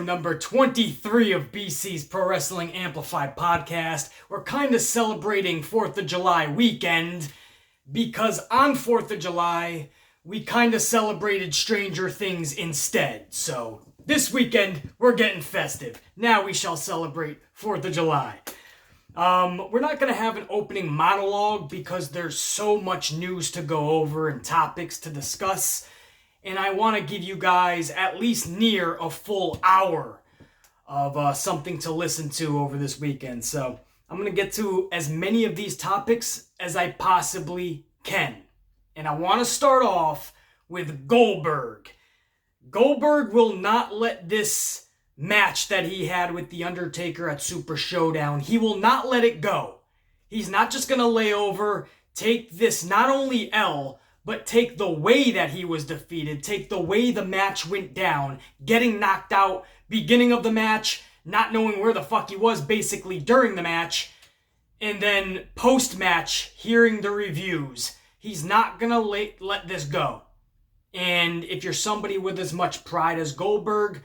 Number 23 of BC's Pro Wrestling Amplified podcast. We're kind of celebrating 4th of July weekend because on 4th of July, we kind of celebrated Stranger Things instead. So this weekend, we're getting festive. Now we shall celebrate 4th of July. We're not going to have an opening monologue because there's so much news to go over and topics to discuss. And I want to give you guys at least near a full hour of something to listen to over this weekend. So I'm going to get to as many of these topics as I possibly can. And I want to start off with Goldberg. Goldberg will not let this match that he had with The Undertaker at Super Showdown, he will not let it go. He's not just going to lay over, take this not only L, but take the way that he was defeated, take the way the match went down, getting knocked out, beginning of the match, not knowing where the fuck he was basically during the match, and then post-match, hearing the reviews. He's not gonna let this go. And if you're somebody with as much pride as Goldberg,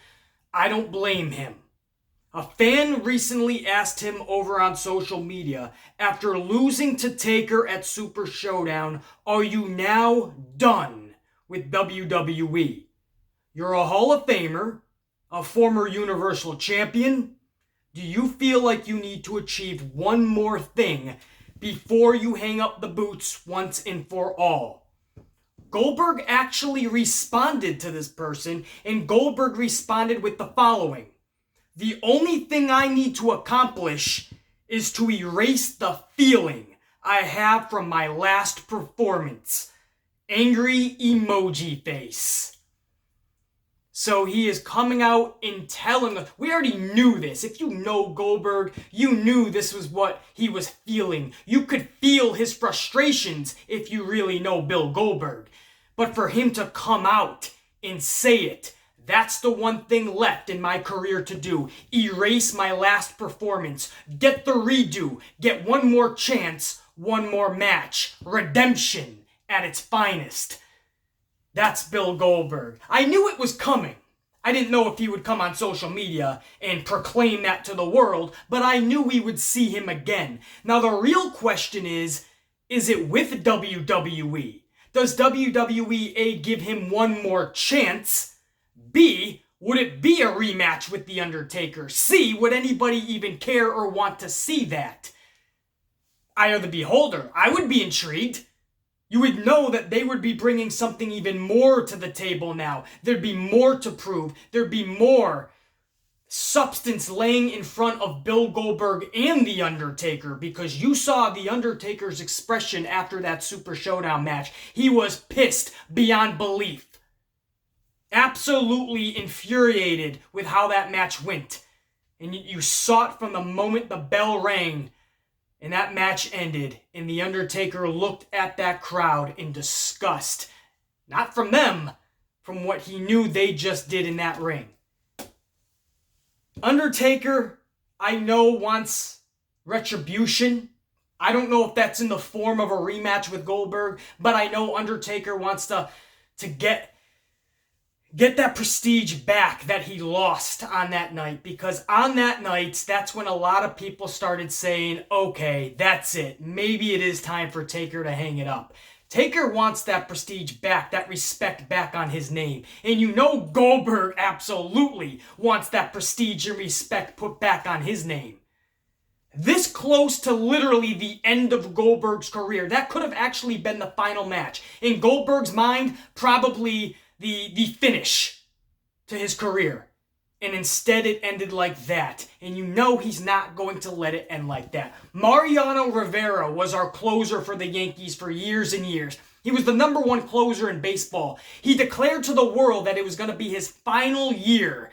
I don't blame him. A fan recently asked him over on social media, after losing to Taker at Super Showdown, are you now done with WWE? You're a Hall of Famer, a former Universal Champion. Do you feel like you need to achieve one more thing before you hang up the boots once and for all? Goldberg actually responded to this person, and Goldberg responded with the following. The only thing I need to accomplish is to erase the feeling I have from my last performance. Angry emoji face. So he is coming out and telling us, we already knew this. If you know Goldberg, you knew this was what he was feeling. You could feel his frustrations if you really know Bill Goldberg. But for him to come out and say it, that's the one thing left in my career to do. Erase my last performance. Get the redo. Get one more chance, one more match. Redemption at its finest. That's Bill Goldberg. I knew it was coming. I didn't know if he would come on social media and proclaim that to the world, but I knew we would see him again. Now the real question is it with WWE? Does WWE A, give him one more chance? B, would it be a rematch with The Undertaker? C, would anybody even care or want to see that? Eye of the beholder. I would be intrigued. You would know that they would be bringing something even more to the table now. There'd be more to prove. There'd be more substance laying in front of Bill Goldberg and The Undertaker, because you saw The Undertaker's expression after that Super Showdown match. He was pissed beyond belief. Absolutely infuriated with how that match went. And you saw it from the moment the bell rang and that match ended, and The Undertaker looked at that crowd in disgust. Not from them, from what he knew they just did in that ring. Undertaker, I know, wants retribution. I don't know if that's in the form of a rematch with Goldberg, but I know Undertaker wants to get that prestige back that he lost on that night, because on that night, that's when a lot of people started saying, okay, that's it. Maybe it is time for Taker to hang it up. Taker wants that prestige back, that respect back on his name. And you know Goldberg absolutely wants that prestige and respect put back on his name. This close to literally the end of Goldberg's career, that could have actually been the final match. In Goldberg's mind, probably the finish to his career. And instead it ended like that. And you know he's not going to let it end like that. Mariano Rivera was our closer for the Yankees for years and years. He was the number one closer in baseball. He declared to the world that it was going to be his final year.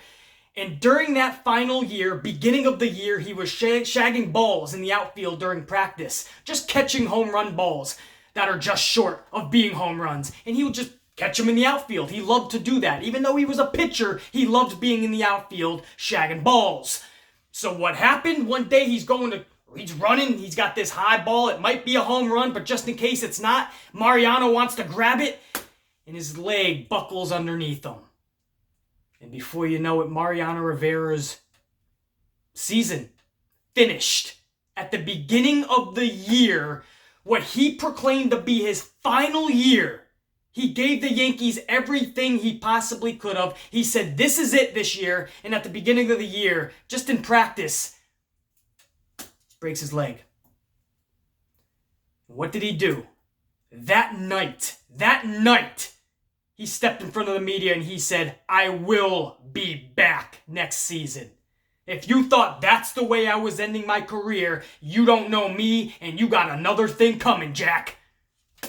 And during that final year, beginning of the year, he was shagging balls in the outfield during practice. Just catching home run balls that are just short of being home runs. And he would just catch him in the outfield. He loved to do that. Even though he was a pitcher, he loved being in the outfield, shagging balls. So what happened? One day he's running, he's got this high ball. It might be a home run, but just in case it's not, Mariano wants to grab it, and his leg buckles underneath him. And before you know it, Mariano Rivera's season finished. At the beginning of the year, what he proclaimed to be his final year, he gave the Yankees everything he possibly could have. He said, this is it this year. And at the beginning of the year, just in practice, breaks his leg. What did he do? That night, he stepped in front of the media and he said, I will be back next season. If you thought that's the way I was ending my career, you don't know me and you got another thing coming, Jack.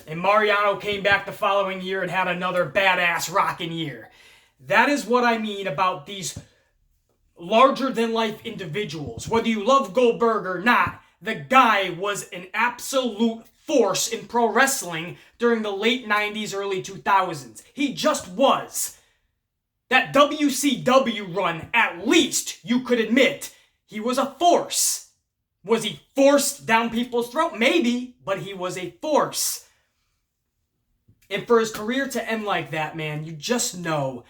And Mariano came back the following year and had another badass rockin' year. That is what I mean about these larger-than-life individuals. Whether you love Goldberg or not, the guy was an absolute force in pro wrestling during the late 90s, early 2000s. He just was. That WCW run, at least you could admit, he was a force. Was he forced down people's throat? Maybe, but he was a force. And for his career to end like that, man, you just know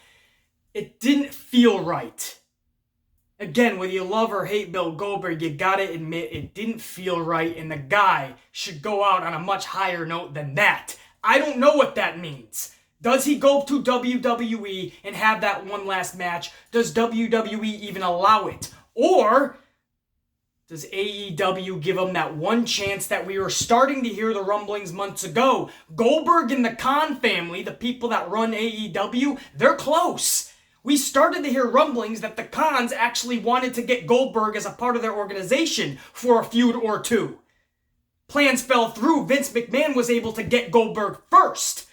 it didn't feel right. Again, whether you love or hate Bill Goldberg, you gotta admit it didn't feel right, and the guy should go out on a much higher note than that. I don't know what that means. Does he go to WWE and have that one last match? Does WWE even allow it? Or does AEW give him that one chance that we were starting to hear the rumblings months ago? Goldberg and the Khan family, the people that run AEW, they're close. We started to hear rumblings that the Khans actually wanted to get Goldberg as a part of their organization for a feud or two. Plans fell through. Vince McMahon was able to get Goldberg first.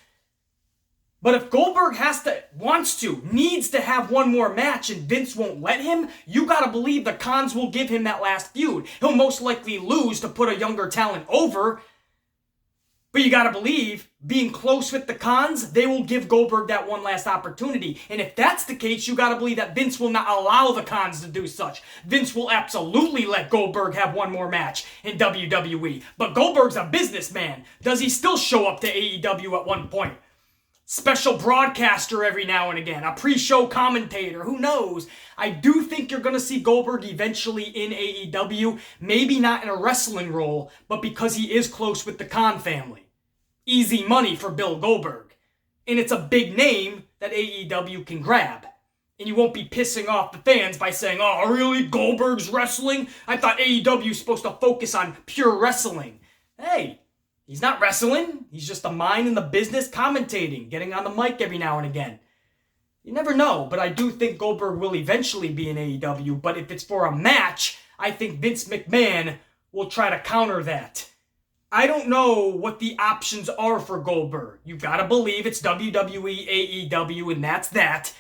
But if Goldberg needs to have one more match and Vince won't let him, you gotta believe the Khans will give him that last feud. He'll most likely lose to put a younger talent over. But you gotta believe, being close with the Khans, they will give Goldberg that one last opportunity. And if that's the case, you gotta believe that Vince will not allow the Khans to do such. Vince will absolutely let Goldberg have one more match in WWE. But Goldberg's a businessman. Does he still show up to AEW at one point? Special broadcaster every now and again, a pre-show commentator, who knows? I do think you're going to see Goldberg eventually in AEW, maybe not in a wrestling role, but because he is close with the Khan family. Easy money for Bill Goldberg. And it's a big name that AEW can grab. And you won't be pissing off the fans by saying, oh, really? Goldberg's wrestling? I thought AEW is supposed to focus on pure wrestling. Hey, he's not wrestling. He's just the mind and the business commentating, getting on the mic every now and again. You never know, but I do think Goldberg will eventually be in AEW, but if it's for a match, I think Vince McMahon will try to counter that. I don't know what the options are for Goldberg. You gotta believe it's WWE, AEW, and that's that.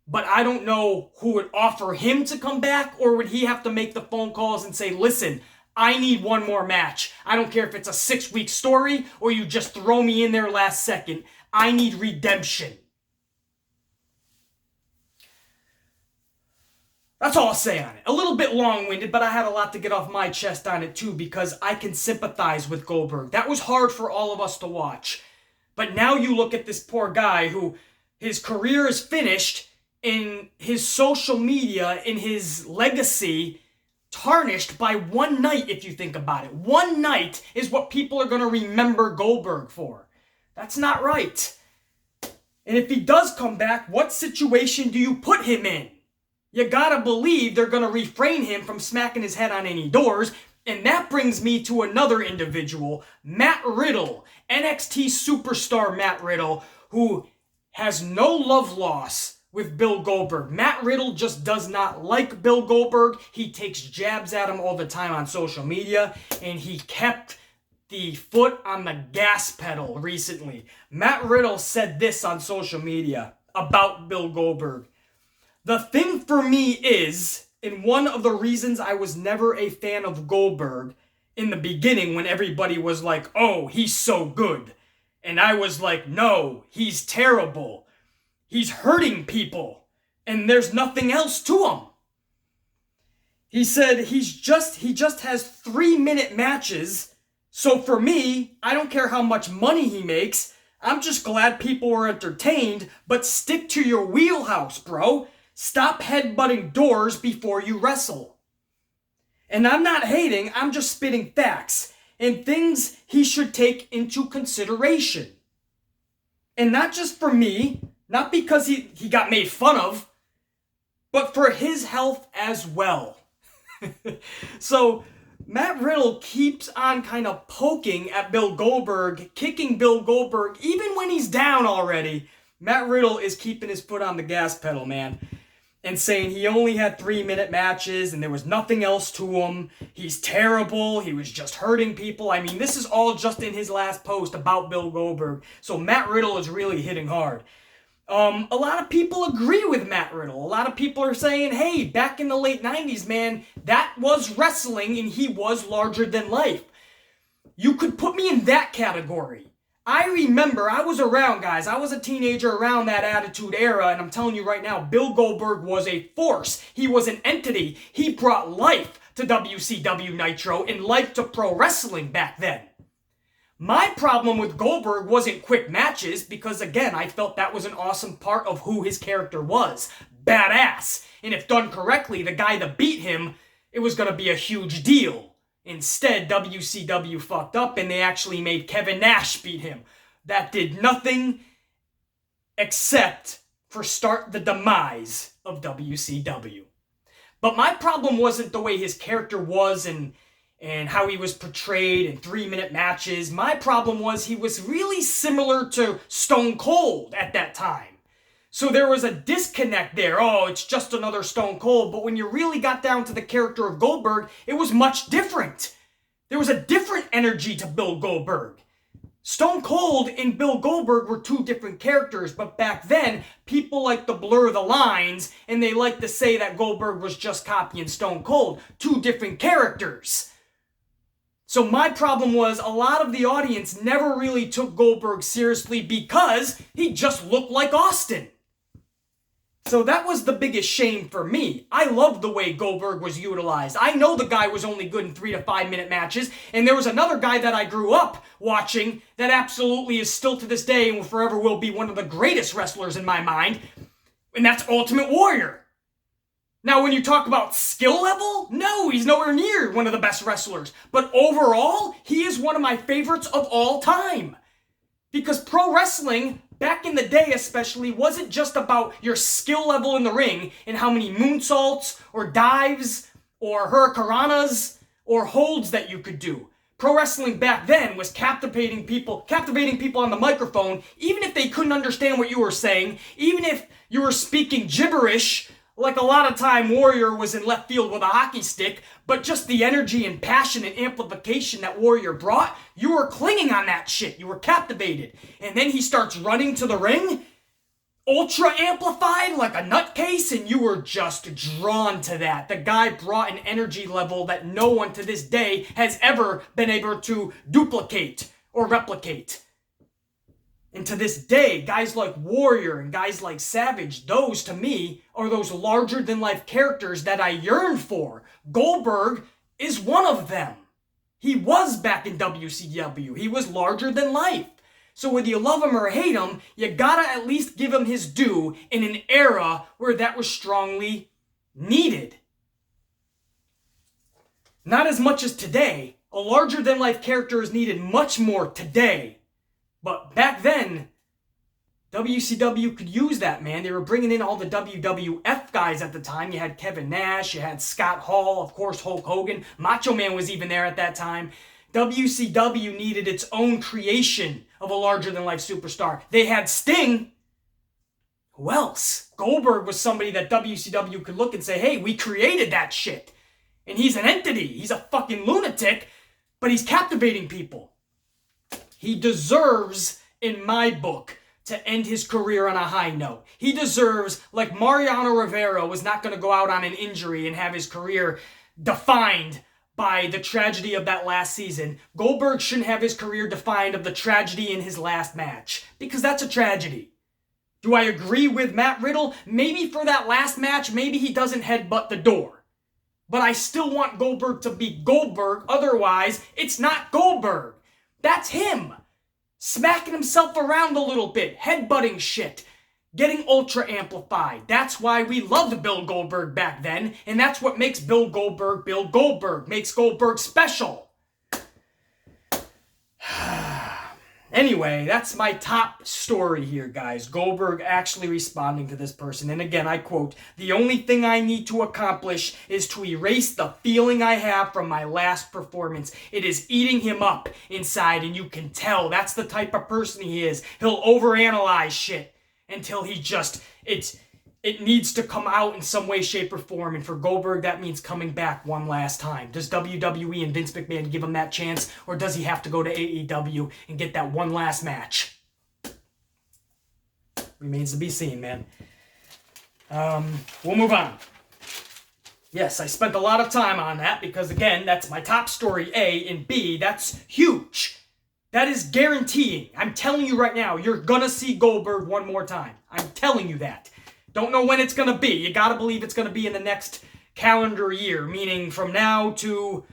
But I don't know who would offer him to come back, or would he have to make the phone calls and say, listen, I need one more match. I don't care if it's a 6-week story or you just throw me in there last second. I need redemption. That's all I'll say on it. A little bit long-winded, but I had a lot to get off my chest on it too because I can sympathize with Goldberg. That was hard for all of us to watch. But now you look at this poor guy who his career is finished and his social media and his legacy tarnished by one night, if you think about it. One night is what people are going to remember Goldberg for. That's not right. And if he does come back, what situation do you put him in? You gotta believe they're going to refrain him from smacking his head on any doors. And that brings me to another individual, Matt Riddle. NXT superstar Matt Riddle, who has no love lost with Bill Goldberg. Matt Riddle just does not like Bill Goldberg. He takes jabs at him all the time on social media, and he kept the foot on the gas pedal recently. Matt Riddle said this on social media about Bill Goldberg. The thing for me is, and one of the reasons I was never a fan of Goldberg in the beginning when everybody was like, oh, he's so good. And I was like, no, he's terrible. He's hurting people, and there's nothing else to him. He said he just has 3-minute matches, so for me, I don't care how much money he makes, I'm just glad people were entertained, but stick to your wheelhouse, bro. Stop headbutting doors before you wrestle. And I'm not hating, I'm just spitting facts and things he should take into consideration. And not just for me, not because he got made fun of, but for his health as well. So Matt Riddle keeps on kind of poking at Bill Goldberg, kicking Bill Goldberg, even when he's down already. Matt Riddle is keeping his foot on the gas pedal, man, and saying he only had 3-minute matches and there was nothing else to him. He's terrible. He was just hurting people. I mean, this is all just in his last post about Bill Goldberg. So Matt Riddle is really hitting hard. A lot of people agree with Matt Riddle. A lot of people are saying, hey, back in the late 90s, man, that was wrestling and he was larger than life. You could put me in that category. I remember, I was around, guys. I was a teenager around that Attitude Era, and I'm telling you right now, Bill Goldberg was a force. He was an entity. He brought life to WCW Nitro and life to pro wrestling back then. My problem with Goldberg wasn't quick matches because, again, I felt that was an awesome part of who his character was. Badass. And if done correctly, the guy that beat him, it was going to be a huge deal. Instead, WCW fucked up and they actually made Kevin Nash beat him. That did nothing except for start the demise of WCW. But my problem wasn't the way his character was and how he was portrayed in 3-minute matches. My problem was he was really similar to Stone Cold at that time. So there was a disconnect there. Oh, it's just another Stone Cold. But when you really got down to the character of Goldberg, it was much different. There was a different energy to Bill Goldberg. Stone Cold and Bill Goldberg were two different characters, but back then, people like to blur the lines, and they like to say that Goldberg was just copying Stone Cold. Two different characters. So my problem was a lot of the audience never really took Goldberg seriously because he just looked like Austin. So that was the biggest shame for me. I loved the way Goldberg was utilized. I know the guy was only good in 3 to 5 minute matches, and there was another guy that I grew up watching that absolutely is still to this day and forever will be one of the greatest wrestlers in my mind, and that's Ultimate Warrior. Now, when you talk about skill level, no, he's nowhere near one of the best wrestlers. But overall, he is one of my favorites of all time. Because pro wrestling, back in the day especially, wasn't just about your skill level in the ring and how many moonsaults or dives or hurricanranas or holds that you could do. Pro wrestling back then was captivating people on the microphone, even if they couldn't understand what you were saying, even if you were speaking gibberish. Like a lot of time, Warrior was in left field with a hockey stick, but just the energy and passion and amplification that Warrior brought, you were clinging on that shit. You were captivated. And then he starts running to the ring, ultra amplified like a nutcase, and you were just drawn to that. The guy brought an energy level that no one to this day has ever been able to duplicate or replicate. And to this day, guys like Warrior and guys like Savage, those to me are those larger-than-life characters that I yearn for. Goldberg is one of them. He was back in WCW. He was larger than life. So whether you love him or hate him, you gotta at least give him his due in an era where that was strongly needed. Not as much as today. A larger-than-life character is needed much more today. But back then, WCW could use that, man. They were bringing in all the WWF guys at the time. You had Kevin Nash, you had Scott Hall, of course Hulk Hogan. Macho Man was even there at that time. WCW needed its own creation of a larger-than-life superstar. They had Sting. Who else? Goldberg was somebody that WCW could look and say, hey, we created that shit. And he's an entity. He's a fucking lunatic, but he's captivating people. He deserves, in my book, to end his career on a high note. He deserves, like Mariano Rivera was not going to go out on an injury and have his career defined by the tragedy of that last season. Goldberg shouldn't have his career defined of the tragedy in his last match, because that's a tragedy. Do I agree with Matt Riddle? Maybe for that last match, maybe he doesn't headbutt the door. But I still want Goldberg to be Goldberg, otherwise it's not Goldberg. That's him, smacking himself around a little bit, headbutting shit, getting ultra amplified. That's why we loved Bill Goldberg back then, and that's what makes Bill Goldberg, makes Goldberg special. Anyway, that's my top story here, guys. Goldberg actually responding to this person. And again, I quote, "The only thing I need to accomplish is to erase the feeling I have from my last performance. It is eating him up inside, and you can tell that's the type of person he is. He'll overanalyze shit until he just, it needs to come out in some way, shape, or form. And for Goldberg, that means coming back one last time. Does WWE and Vince McMahon give him that chance? Or does he have to go to AEW and get that one last match? Remains to be seen, man. We'll move on. Yes, I spent a lot of time on that because, again, that's my top story, A, and B, that's huge. That is guaranteeing. I'm telling you right now, you're gonna see Goldberg one more time. I'm telling you that. Don't know when it's going to be. You got to believe it's going to be in the next calendar year, meaning from now to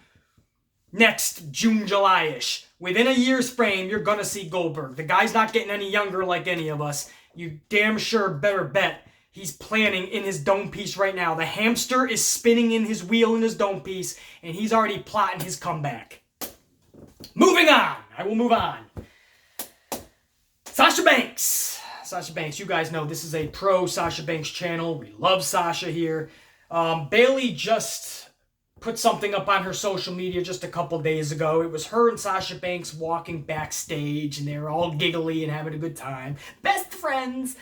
next June, July-ish. Within a year's frame, you're going to see Goldberg. The guy's not getting any younger like any of us. You damn sure better bet he's planning in his dome piece right now. The hamster is spinning in his wheel in his dome piece, and he's already plotting his comeback. Moving on. I will move on. Sasha Banks. Sasha Banks, you guys know this is a pro Sasha Banks channel. We love Sasha here. Bayley just put something up on her social media just a couple days ago. It was her and Sasha Banks walking backstage, and they were all giggly and having a good time. Best friends.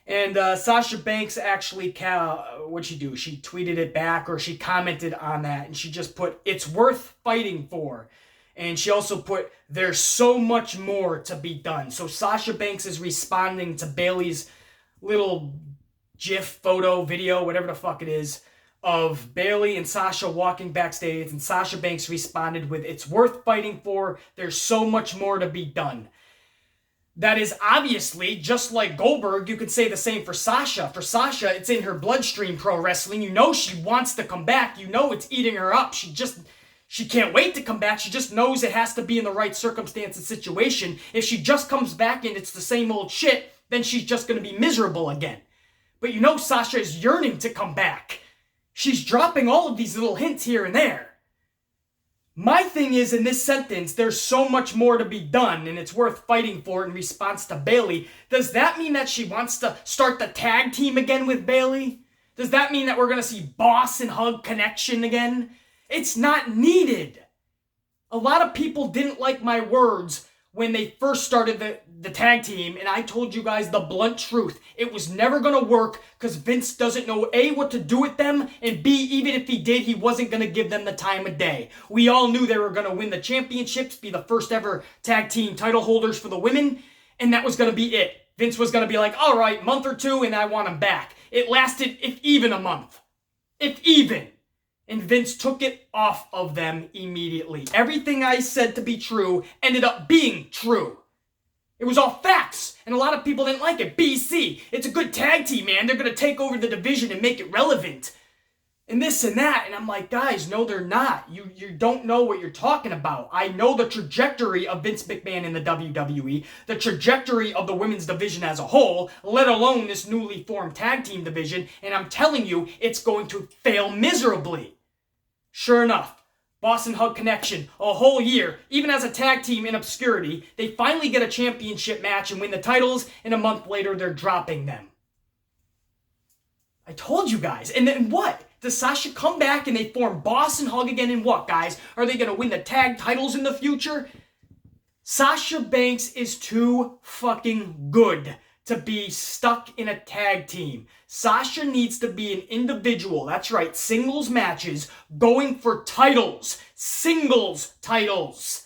And Sasha Banks actually, what'd she do? She tweeted it back, or she commented on that, and she just put, "It's worth fighting for." And she also put, "There's so much more to be done." So Sasha Banks is responding to Bayley's little GIF, photo, video, whatever the fuck it is, of Bayley and Sasha walking backstage. And Sasha Banks responded with, "It's worth fighting for. There's so much more to be done." That is obviously, just like Goldberg, you could say the same for Sasha. For Sasha, it's in her bloodstream, pro wrestling. You know she wants to come back. You know it's eating her up. She can't wait to come back. She just knows it has to be in the right circumstance and situation. If she just comes back and it's the same old shit, then she's just going to be miserable again. But you know Sasha is yearning to come back. She's dropping all of these little hints here and there. My thing is, in this sentence, there's so much more to be done, and it's worth fighting for in response to Bayley. Does that mean that she wants to start the tag team again with Bayley? Does that mean that we're going to see Boss and Hug connection again? It's not needed. A lot of people didn't like my words when they first started the tag team, and I told you guys the blunt truth. It was never going to work because Vince doesn't know A, what to do with them, and B, even if he did, he wasn't going to give them the time of day. We all knew they were going to win the championships, be the first ever tag team title holders for the women, and that was going to be it. Vince was going to be like, all right, month or two, and I want them back. It lasted, if even, a month. If even. And Vince took it off of them immediately. Everything I said to be true ended up being true. It was all facts, and a lot of people didn't like it. BC, it's a good tag team, man. They're going to take over the division and make it relevant. And this and that. And I'm like, guys, no, they're not. You don't know what you're talking about. I know the trajectory of Vince McMahon in the WWE, the trajectory of the women's division as a whole, let alone this newly formed tag team division, and I'm telling you, it's going to fail miserably. Sure enough, Boss and Hug connection, a whole year, even as a tag team in obscurity, they finally get a championship match and win the titles, and a month later, they're dropping them. I told you guys. And then what? Does Sasha come back and they form Boss and Hug again, and what, guys? Are they going to win the tag titles in the future? Sasha Banks is too fucking good to be stuck in a tag team. Sasha needs to be an individual, that's right, singles matches, going for titles, singles titles.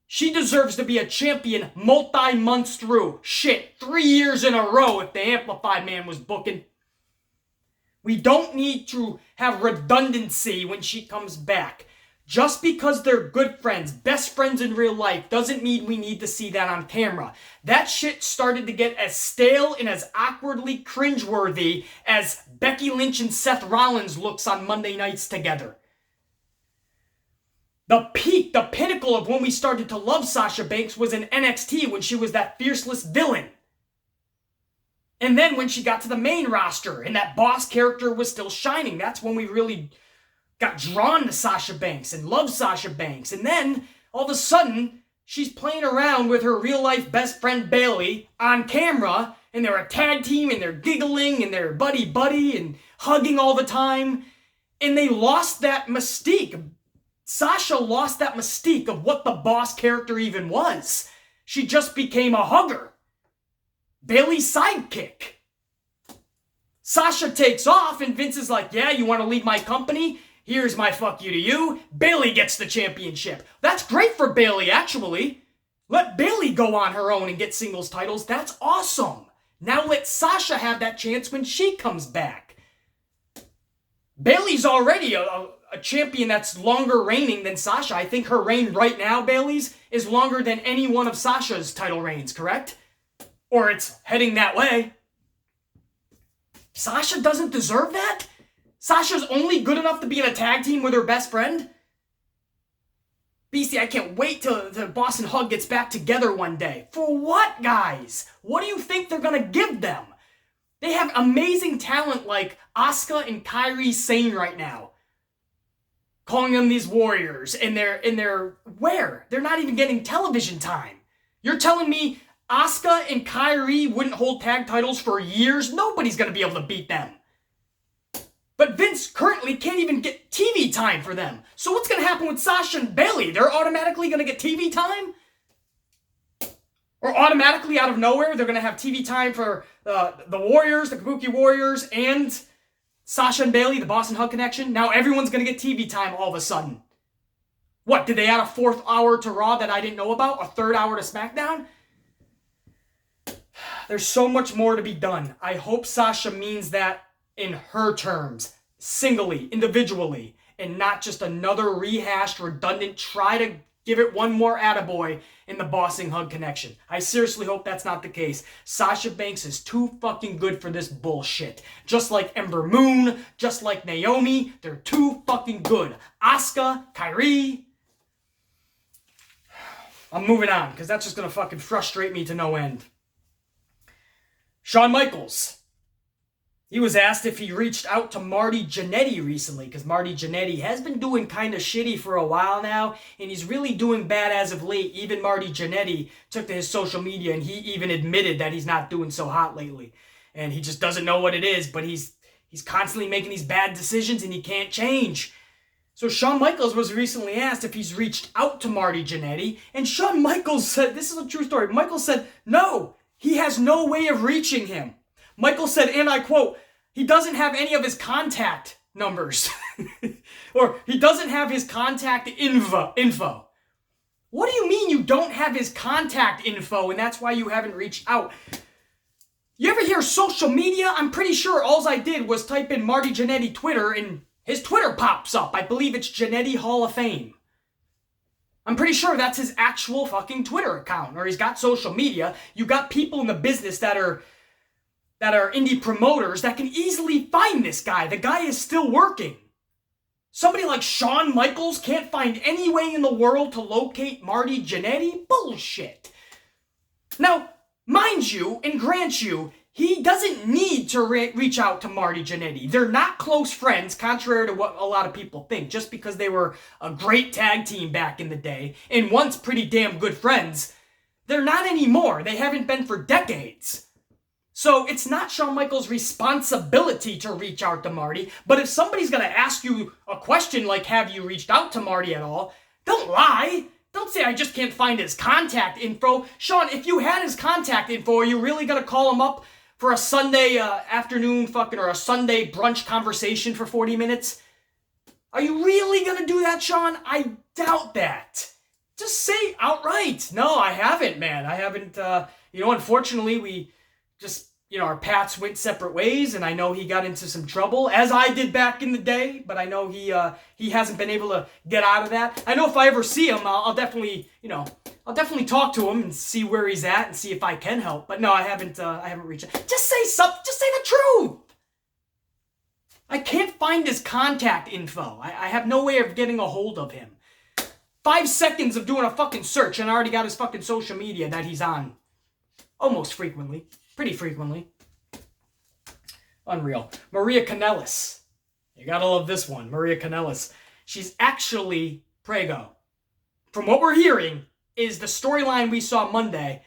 She deserves to be a champion multi-months through. Shit, 3 years in a row if the Amplified man was booking. We don't need to have redundancy when she comes back. Just because they're good friends, best friends in real life, doesn't mean we need to see that on camera. That shit started to get as stale and as awkwardly cringeworthy as Becky Lynch and Seth Rollins looks on Monday nights together. The peak, the pinnacle of when we started to love Sasha Banks was in NXT when she was that fierceless villain. And then when she got to the main roster and that boss character was still shining, that's when we really got drawn to Sasha Banks and loved Sasha Banks. And then all of a sudden, she's playing around with her real life best friend Bayley on camera, and they're a tag team and they're giggling and they're buddy and hugging all the time. And they lost that mystique. Sasha lost that mystique of what the boss character even was. She just became a hugger. Bayley's sidekick. Sasha takes off and Vince is like, yeah, you want to leave my company? Here's my fuck you to you. Bayley gets the championship. That's great for Bayley, actually. Let Bayley go on her own and get singles titles. That's awesome. Now let Sasha have that chance when she comes back. Bayley's already a champion that's longer reigning than Sasha. I think her reign right now, Bayley's, is longer than any one of Sasha's title reigns, correct? Or it's heading that way. Sasha doesn't deserve that? Sasha's only good enough to be in a tag team with her best friend? BC, I can't wait till the Boss and Hug gets back together one day. For what, guys? What do you think they're gonna give them? They have amazing talent like Asuka and Kairi Sane right now. Calling them these warriors, and they're where? They're not even getting television time. You're telling me Asuka and Kairi wouldn't hold tag titles for years? Nobody's gonna be able to beat them. But Vince currently can't even get TV time for them. So what's going to happen with Sasha and Bayley? They're automatically going to get TV time? Or automatically out of nowhere, they're going to have TV time for the Warriors, the Kabuki Warriors, and Sasha and Bayley, the Boss and Hug connection? Now everyone's going to get TV time all of a sudden. What, did they add a 4th hour to Raw that I didn't know about? A 3rd hour to SmackDown? There's so much more to be done. I hope Sasha means that in her terms, singly, individually, and not just another rehashed, redundant, try to give it one more attaboy in the Bossing Hug connection. I seriously hope that's not the case. Sasha Banks is too fucking good for this bullshit. Just like Ember Moon, just like Naomi, they're too fucking good. Asuka, Kairi. I'm moving on, because that's just gonna fucking frustrate me to no end. Shawn Michaels. He was asked if he reached out to Marty Jannetty recently, because Marty Jannetty has been doing kind of shitty for a while now, and he's really doing bad as of late. Even Marty Jannetty took to his social media, and he even admitted that he's not doing so hot lately. And he just doesn't know what it is, but he's constantly making these bad decisions, and he can't change. So Shawn Michaels was recently asked if he's reached out to Marty Jannetty, and Shawn Michaels said, this is a true story, Michaels said, no, he has no way of reaching him. Michael said, and I quote, he doesn't have any of his contact numbers. Or he doesn't have his contact info. What do you mean you don't have his contact info and that's why you haven't reached out? You ever hear social media? I'm pretty sure all I did was type in Marty Jannetty Twitter and his Twitter pops up. I believe it's Jannetty Hall of Fame. I'm pretty sure that's his actual fucking Twitter account. Or he's got social media. You got people in the business that are indie promoters that can easily find this guy. The guy is still working. Somebody like Shawn Michaels can't find any way in the world to locate Marty Jannetty? Bullshit. Now, mind you, and grant you, he doesn't need to reach out to Marty Jannetty. They're not close friends, contrary to what a lot of people think. Just because they were a great tag team back in the day, and once pretty damn good friends, they're not anymore. They haven't been for decades. So it's not Shawn Michaels' responsibility to reach out to Marty, but if somebody's going to ask you a question like, have you reached out to Marty at all? Don't lie. Don't say, I just can't find his contact info. Shawn, if you had his contact info, are you really going to call him up for a Sunday afternoon fucking or a Sunday brunch conversation for 40 minutes? Are you really going to do that, Shawn? I doubt that. Just say outright, no, I haven't, man. I haven't, unfortunately, we just, our paths went separate ways, and I know he got into some trouble, as I did back in the day, but I know he hasn't been able to get out of that. I know if I ever see him, I'll definitely talk to him and see where he's at and see if I can help. But no, I haven't reached out. Just say something, just say the truth. I can't find his contact info. I have no way of getting a hold of him. 5 seconds of doing a fucking search, and I already got his fucking social media that he's on. Almost frequently. Pretty frequently. Unreal. Maria Kanellis. You gotta love this one. Maria Kanellis. She's actually prego. From what we're hearing, is the storyline we saw Monday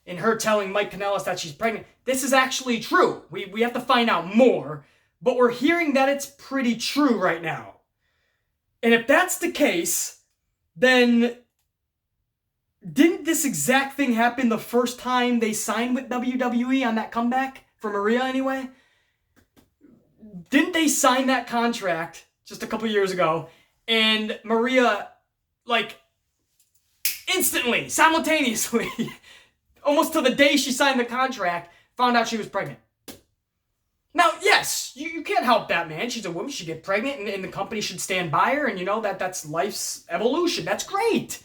in her telling Mike Kanellis that she's pregnant. This is actually true. We have to find out more, but we're hearing that it's pretty true right now. And if that's the case, then didn't this exact thing happen the first time they signed with WWE on that comeback? For Maria, anyway? Didn't they sign that contract just a couple years ago? And Maria, like, instantly, simultaneously, almost to the day she signed the contract, found out she was pregnant. Now, yes, you can't help that, man. She's a woman. She should get pregnant, and the company should stand by her, and you know that's life's evolution. That's great.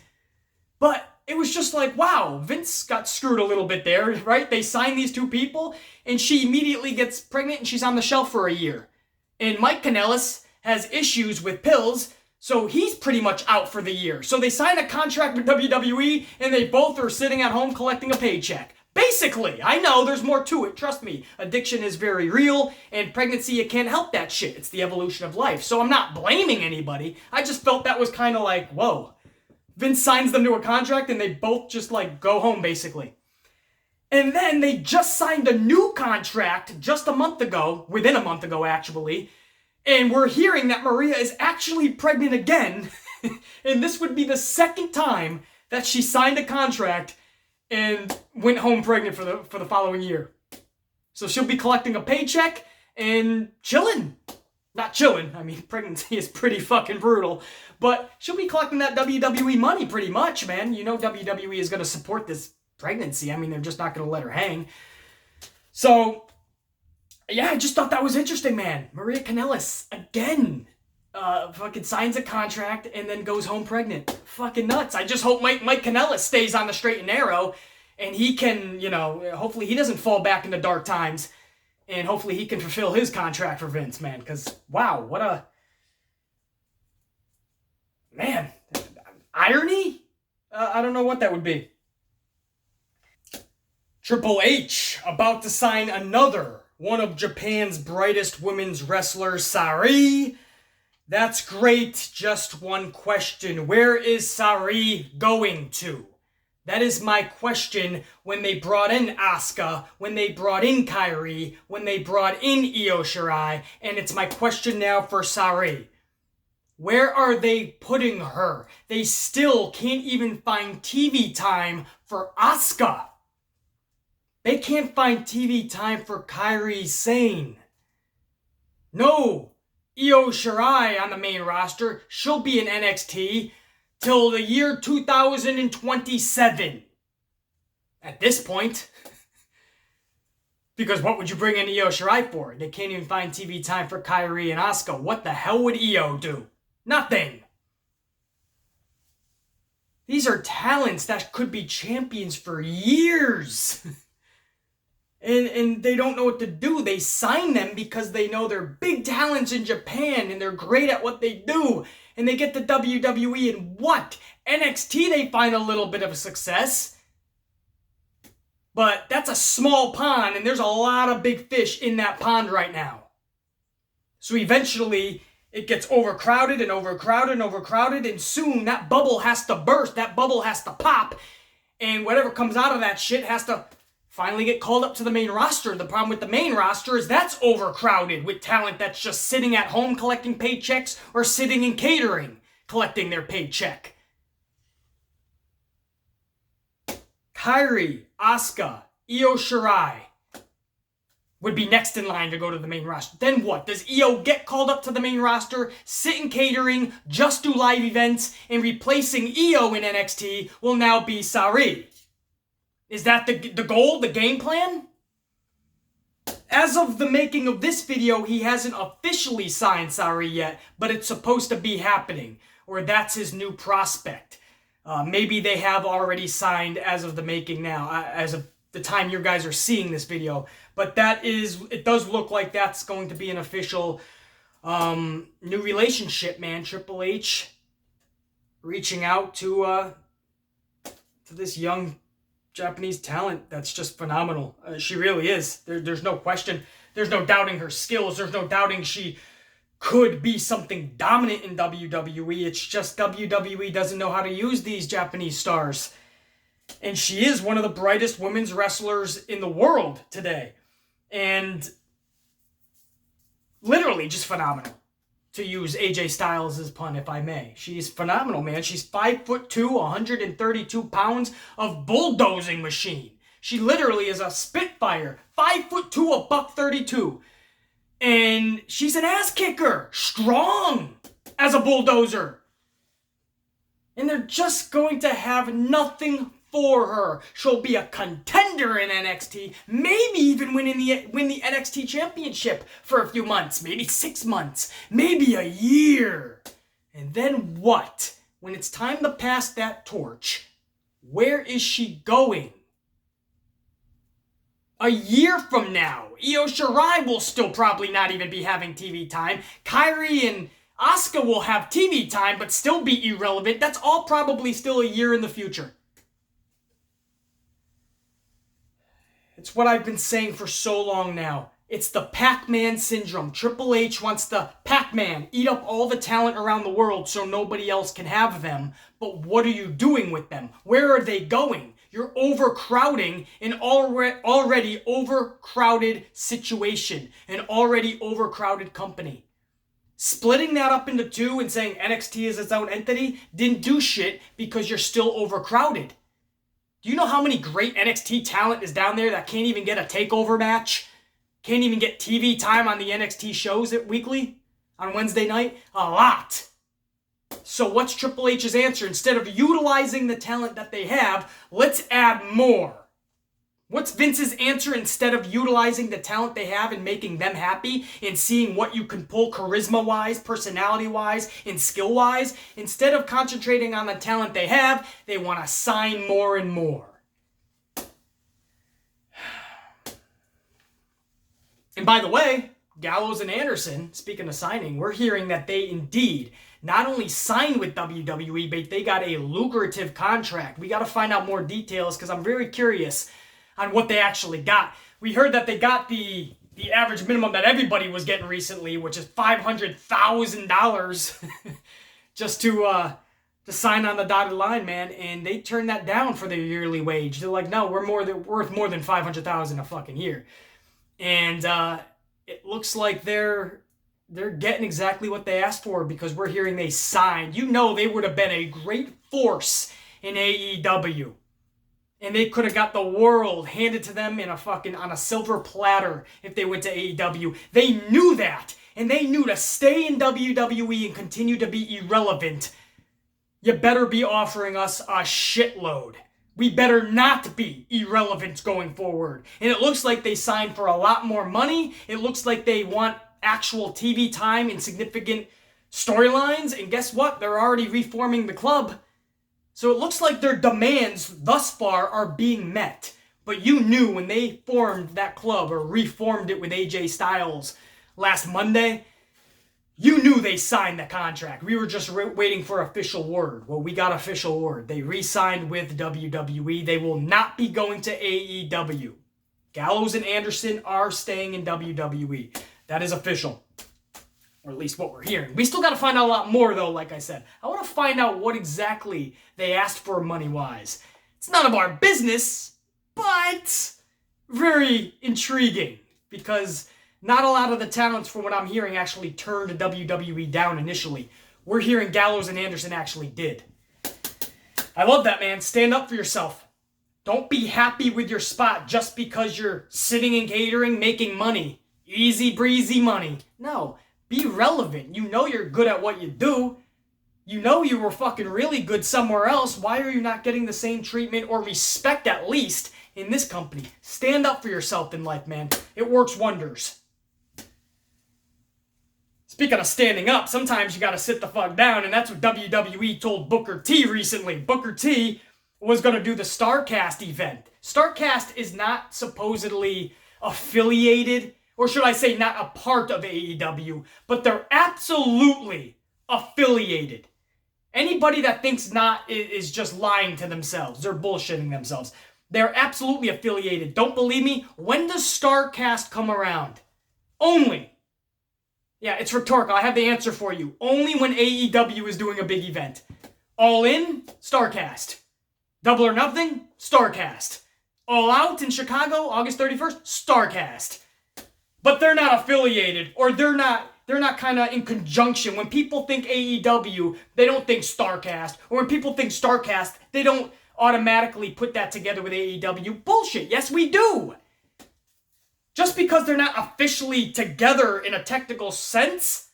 But it was just like, wow, Vince got screwed a little bit there, right? They signed these two people, and she immediately gets pregnant, and she's on the shelf for a year. And Mike Kanellis has issues with pills, so he's pretty much out for the year. So they sign a contract with WWE, and they both are sitting at home collecting a paycheck. Basically, I know there's more to it, trust me. Addiction is very real, and pregnancy, you can't help that shit. It's the evolution of life. So I'm not blaming anybody. I just felt that was kind of like, whoa. Vince signs them to a contract, and they both just, like, go home, basically. And then they just signed a new contract just a month ago, within a month ago, actually, and we're hearing that Maria is actually pregnant again, and this would be the second time that she signed a contract and went home pregnant for the following year. So she'll be collecting a paycheck and chilling. Not chilling, I mean, pregnancy is pretty fucking brutal, but she'll be collecting that WWE money pretty much, man. You know WWE is going to support this pregnancy. I mean, they're just not going to let her hang. So, yeah, I just thought that was interesting, man. Maria Kanellis, again, fucking signs a contract and then goes home pregnant. Fucking nuts. I just hope Mike Kanellis stays on the straight and narrow, and he can, you know, hopefully he doesn't fall back into dark times, and hopefully he can fulfill his contract for Vince, man, because, wow, what a... Man, irony? I don't know what that would be. Triple H about to sign another one of Japan's brightest women's wrestlers, Sari. That's great. Just one question. Where is Sari going to? That is my question when they brought in Asuka, when they brought in Kairi, when they brought in Io Shirai, and it's my question now for Sari. Where are they putting her? They still can't even find TV time for Asuka. They can't find TV time for Kairi Sane. No, Io Shirai on the main roster. She'll be in NXT till the year 2027. At this point. Because what would you bring in Io Shirai for? They can't even find TV time for Kairi and Asuka. What the hell would Io do? Nothing. These are talents that could be champions for years. And they don't know what to do. They sign them because they know they're big talents in Japan and they're great at what they do. And they get the WWE and what? NXT they find a little bit of a success. But that's a small pond and there's a lot of big fish in that pond right now. So eventually it gets overcrowded and overcrowded and overcrowded, and soon that bubble has to burst, that bubble has to pop, and whatever comes out of that shit has to finally get called up to the main roster. The problem with the main roster is that's overcrowded with talent that's just sitting at home collecting paychecks or sitting in catering collecting their paycheck. Kairi, Asuka, Io Shirai would be next in line to go to the main roster. Then what? Does Io get called up to the main roster, sit in catering, just do live events, and replacing Io in NXT will now be Sari? Is that the goal, the game plan? As of the making of this video, he hasn't officially signed Sari yet, but it's supposed to be happening, or that's his new prospect. Maybe they have already signed as of the making now, as of the time you guys are seeing this video. But it does look like that's going to be an official new relationship, man. Triple H reaching out to this young Japanese talent that's just phenomenal. She really is. There's no question. There's no doubting her skills. There's no doubting she could be something dominant in WWE. It's just WWE doesn't know how to use these Japanese stars. And she is one of the brightest women's wrestlers in the world today. And literally just phenomenal. To use AJ Styles' pun, if I may. She's phenomenal, man. She's 5'2", 132 pounds of bulldozing machine. She literally is a spitfire. 5'2", $132. And she's an ass kicker. Strong as a bulldozer. And they're just going to have nothing for her. She'll be a contender in NXT, maybe even win the NXT championship for a few months, maybe 6 months, maybe a year. And then what? When it's time to pass that torch, where is she going? A year from now, Io Shirai will still probably not even be having TV time. Kairi and Asuka will have TV time, but still be irrelevant. That's all probably still a year in the future. It's what I've been saying for so long now. It's the Pac-Man syndrome. Triple H wants the Pac-Man, eat up all the talent around the world so nobody else can have them. But what are you doing with them? Where are they going? You're overcrowding an already overcrowded situation, an already overcrowded company. Splitting that up into two and saying NXT is its own entity didn't do shit because you're still overcrowded. Do you know how many great NXT talent is down there that can't even get a takeover match? Can't even get TV time on the NXT shows weekly on Wednesday night? A lot. So what's Triple H's answer? Instead of utilizing the talent that they have, let's add more. What's Vince's answer instead of utilizing the talent they have and making them happy and seeing what you can pull charisma-wise, personality-wise, and skill-wise? Instead of concentrating on the talent they have, they want to sign more and more. And by the way, Gallows and Anderson, speaking of signing, we're hearing that they indeed not only signed with WWE, but they got a lucrative contract. We got to find out more details because I'm very curious on what they actually got. We heard that they got the average minimum that everybody was getting recently, which is $500,000 just to sign on the dotted line, man. And they turned that down for their yearly wage. They're like, no, we're worth more than $500,000 a fucking year. And it looks like they're getting exactly what they asked for because we're hearing they signed. You know they would have been a great force in AEW. And they could have got the world handed to them on a silver platter if they went to AEW. They knew that. And they knew to stay in WWE and continue to be irrelevant, you better be offering us a shitload. We better not be irrelevant going forward. And it looks like they signed for a lot more money. It looks like they want actual TV time and significant storylines. And guess what? They're already reforming the club. So it looks like their demands thus far are being met. But you knew when they formed that club or reformed it with AJ Styles last Monday, you knew they signed the contract. We were just waiting for official word. Well, we got official word. They re-signed with WWE. They will not be going to AEW. Gallows and Anderson are staying in WWE. That is official. Or at least what we're hearing. We still got to find out a lot more, though, like I said. I want to find out what exactly they asked for money-wise. It's none of our business, but very intriguing. Because not a lot of the talents, from what I'm hearing, actually turned WWE down initially. We're hearing Gallows and Anderson actually did. I love that, man. Stand up for yourself. Don't be happy with your spot just because you're sitting in catering, making money. Easy breezy money. No. Be relevant. You know you're good at what you do. You know you were fucking really good somewhere else. Why are you not getting the same treatment or respect at least in this company? Stand up for yourself in life, man. It works wonders. Speaking of standing up, sometimes you gotta sit the fuck down, and that's what WWE told Booker T recently. Booker T was gonna do the StarCast event. StarCast is not supposedly affiliated, or should I say not a part of AEW, but they're absolutely affiliated. Anybody that thinks not is just lying to themselves. They're bullshitting themselves. They're absolutely affiliated. Don't believe me? When does StarCast come around? Only. Yeah, it's rhetorical. I have the answer for you. Only when AEW is doing a big event. All In, StarCast. Double or Nothing, StarCast. All Out in Chicago, August 31st, StarCast. But they're not affiliated, or they're not kind of in conjunction. When people think AEW, they don't think StarCast. Or when people think StarCast, they don't automatically put that together with AEW. Bullshit. Yes, we do. Just because they're not officially together in a technical sense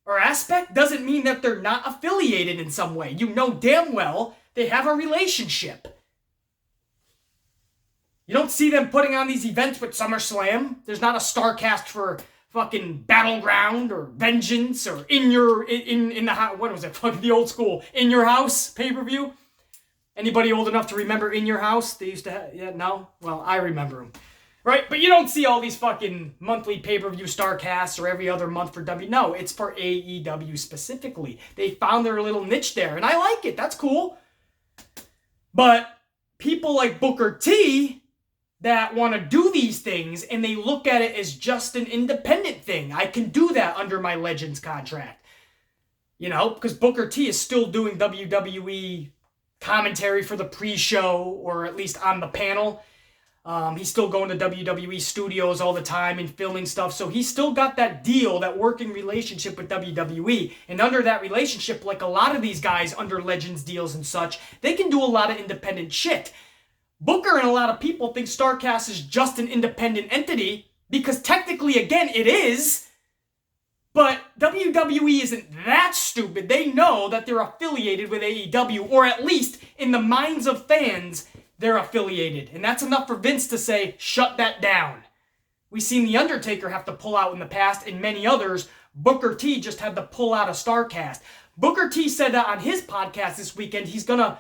or aspect doesn't mean that they're not affiliated in some way. You know damn well they have a relationship. You don't see them putting on these events with SummerSlam. There's not a StarCast for fucking Battleground or Vengeance or in the house. What was it? Fucking the old school In Your House pay-per-view. Anybody old enough to remember In Your House? They used to have, yeah, no? Well, I remember them. Right? But you don't see all these fucking monthly pay-per-view StarCasts or every other month for W. No, it's for AEW specifically. They found their little niche there, and I like it. That's cool. But people like Booker T that want to do these things, and they look at it as just an independent thing. I can do that under my Legends contract. You know, because Booker T is still doing WWE commentary for the pre-show, or at least on the panel. He's still going to WWE studios all the time and filming stuff. So he's still got that deal, that working relationship with WWE. And under that relationship, like a lot of these guys under Legends deals and such, they can do a lot of independent shit. Booker and a lot of people think StarCast is just an independent entity because technically, again, it is. But WWE isn't that stupid. They know that they're affiliated with AEW, or at least in the minds of fans, they're affiliated. And that's enough for Vince to say, shut that down. We've seen The Undertaker have to pull out in the past, and many others. Booker T just had to pull out of StarCast. Booker T said that on his podcast this weekend, he's gonna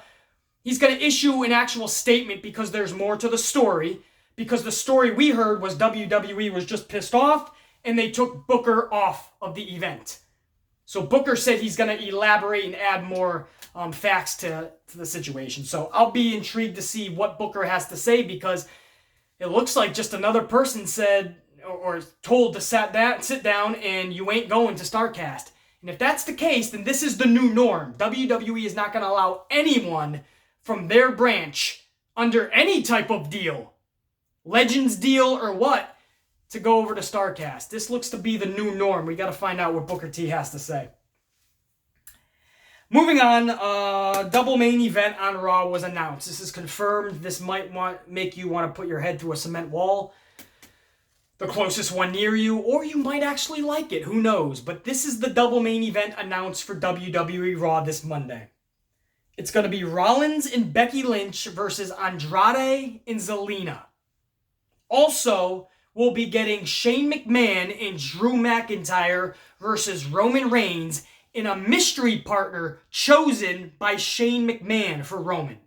issue an actual statement because there's more to the story. Because the story we heard was WWE was just pissed off and they took Booker off of the event. So Booker said he's going to elaborate and add more facts to the situation. So I'll be intrigued to see what Booker has to say, because it looks like just another person said or told to sit down and you ain't going to StarCast. And if that's the case, then this is the new norm. WWE is not going to allow anyone from their branch under any type of deal, Legends deal or what, to go over to StarCast. This looks to be the new norm. We got to find out what Booker T has to say. Moving on, double main event on Raw was announced. This is confirmed. This might make you want to put your head through a cement wall, the closest one near you, or you might actually like it. Who knows? But this is the double main event announced for WWE Raw this Monday. It's going to be Rollins and Becky Lynch versus Andrade and Zelina. Also, we'll be getting Shane McMahon and Drew McIntyre versus Roman Reigns in a mystery partner chosen by Shane McMahon for Roman.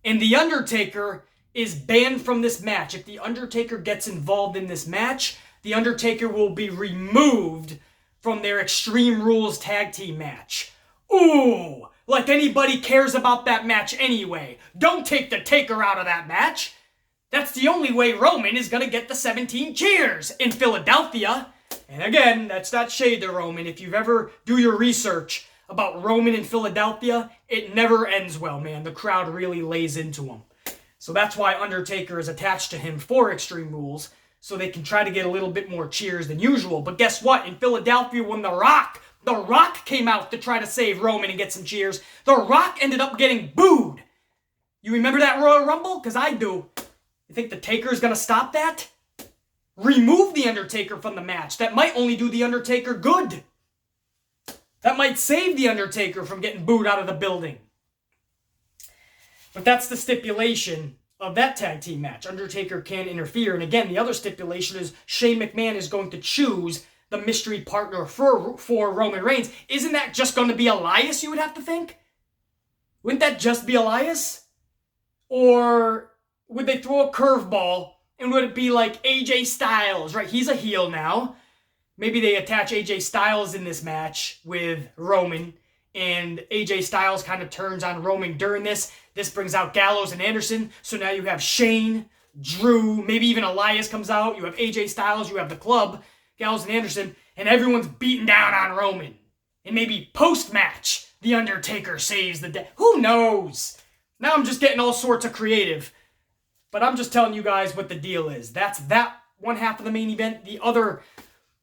And The Undertaker is banned from this match. If The Undertaker gets involved in this match, The Undertaker will be removed from their Extreme Rules tag team match. Ooh! Like anybody cares about that match anyway. Don't take the Taker out of that match. That's the only way Roman is going to get the 17 cheers in Philadelphia. And again, that's not shade to Roman. If you've ever do your research about Roman in Philadelphia, it never ends well, man. The crowd really lays into him. So that's why Undertaker is attached to him for Extreme Rules, so they can try to get a little bit more cheers than usual. But guess what? In Philadelphia, when The Rock came out to try to save Roman and get some cheers, The Rock ended up getting booed. You remember that Royal Rumble? Because I do. You think the Taker is going to stop that? Remove The Undertaker from the match. That might only do The Undertaker good. That might save The Undertaker from getting booed out of the building. But that's the stipulation of that tag team match. Undertaker can't interfere. And again, the other stipulation is Shane McMahon is going to choose the mystery partner for Roman Reigns. Isn't that just going to be Elias, you would have to think? Wouldn't that just be Elias? Or would they throw a curveball and would it be like AJ Styles, right? He's a heel now. Maybe they attach AJ Styles in this match with Roman, and AJ Styles kind of turns on Roman during this. This brings out Gallows and Anderson, so now you have Shane, Drew, maybe even Elias comes out. You have AJ Styles, you have the club. Gallows and Anderson, and everyone's beating down on Roman. And maybe post-match, The Undertaker saves the day. Who knows? Now I'm just getting all sorts of creative. But I'm just telling you guys what the deal is. That's that one half of the main event. The other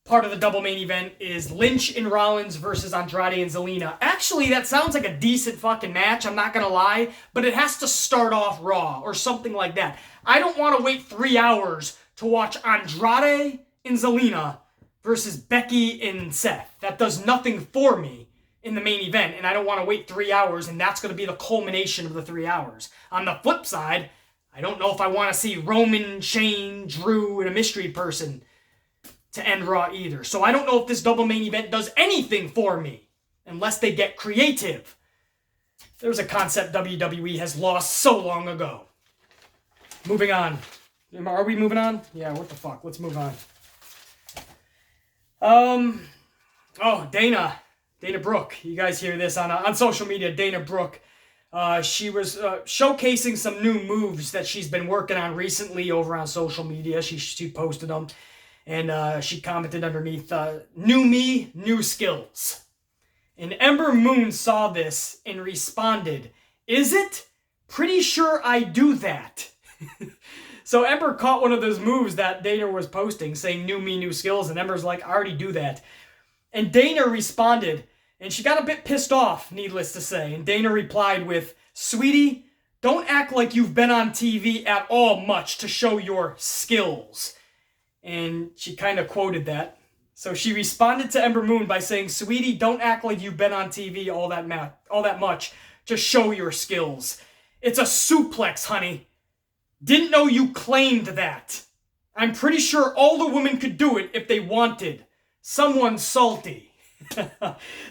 part of the double main event is Lynch and Rollins versus Andrade and Zelina. Actually, that sounds like a decent fucking match, I'm not gonna lie, but it has to start off Raw or something like that. I don't want to wait 3 hours to watch Andrade and Zelina versus Becky and Seth. That does nothing for me in the main event, and I don't want to wait 3 hours, and that's going to be the culmination of the 3 hours. On the flip side, I don't know if I want to see Roman, Shane, Drew, and a mystery person to end Raw either. So I don't know if this double main event does anything for me, unless they get creative. There's a concept WWE has lost so long ago. Moving on. Are we moving on? Yeah, what the fuck? Let's move on. Dana Brooke. You guys hear this on social media. Dana Brooke. She was showcasing some new moves that she's been working on recently over on social media. She posted them, and she commented underneath, "New me, new skills." And Ember Moon saw this and responded, "Is it? Pretty sure I do that." So Ember caught one of those moves that Dana was posting, saying "new me, new skills," and Ember's like, "I already do that." And Dana responded, and she got a bit pissed off, needless to say. And Dana replied with, "Sweetie, don't act like you've been on TV at all much to show your skills." And she kind of quoted that. So she responded to Ember Moon by saying, "Sweetie, don't act like you've been on TV all that much to show your skills. It's a suplex, honey. Didn't know you claimed that. I'm pretty sure all the women could do it if they wanted. Someone's salty."